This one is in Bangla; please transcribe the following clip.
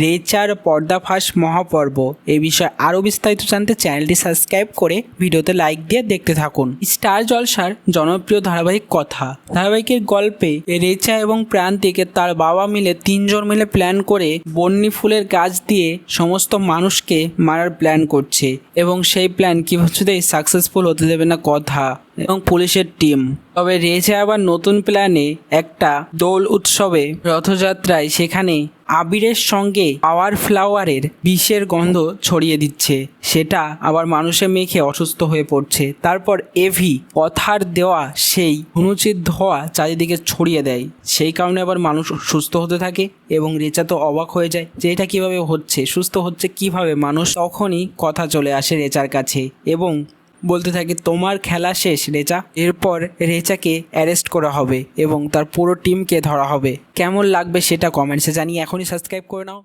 রেচার পর্দাফাঁস মহাপর্ব এই বিষয়ে আরও বিস্তারিত জানতে চ্যানেলটি সাবস্ক্রাইব করে ভিডিওতে লাইক দিয়ে দেখতে থাকুন। স্টার জলসার জনপ্রিয় ধারাবাহিক কথা। ধারাবাহিকের গল্পে রেচা এবং প্রান্তিকে তার বাবা মিলে তিনজন মিলে প্ল্যান করে বন্যি ফুলের গাছ দিয়ে সমস্ত মানুষকে মারার প্ল্যান করছে এবং সেই প্ল্যান কিছুতেই সাকসেসফুল হতে দেবে না কথা এবং পুলিশের টিম। তবে রেচা আবার নতুন প্ল্যানে একটা দোল উৎসবে রথযাত্রায় সেখানে আবিরের সঙ্গে পাওয়ার ফ্লাওয়ারের বিষের গন্ধ ছড়িয়ে দিচ্ছে, সেটা আবার মানুষে মেখে অসুস্থ হয়ে পড়ছে। তারপর এভি কথার দেওয়া সেই অনুচিত ধোঁয়া চারিদিকে ছড়িয়ে দেয়, সেই কারণে আবার মানুষ সুস্থ হতে থাকে এবং রেচা তো অবাক হয়ে যায় যে এটা কীভাবে হচ্ছে, সুস্থ হচ্ছে কিভাবে মানুষ। তখনই কথা চলে আসে রেচার কাছে এবং বলতে থাকে তোমার খেলা শেষ রেচা। এরপর রেচাকে অ্যারেস্ট করা হবে এবং তার পুরো টিমকে ধরা হবে। কেমন লাগবে সেটা কমেন্টসে জানিয়ে এখনই সাবস্ক্রাইব করে নাও।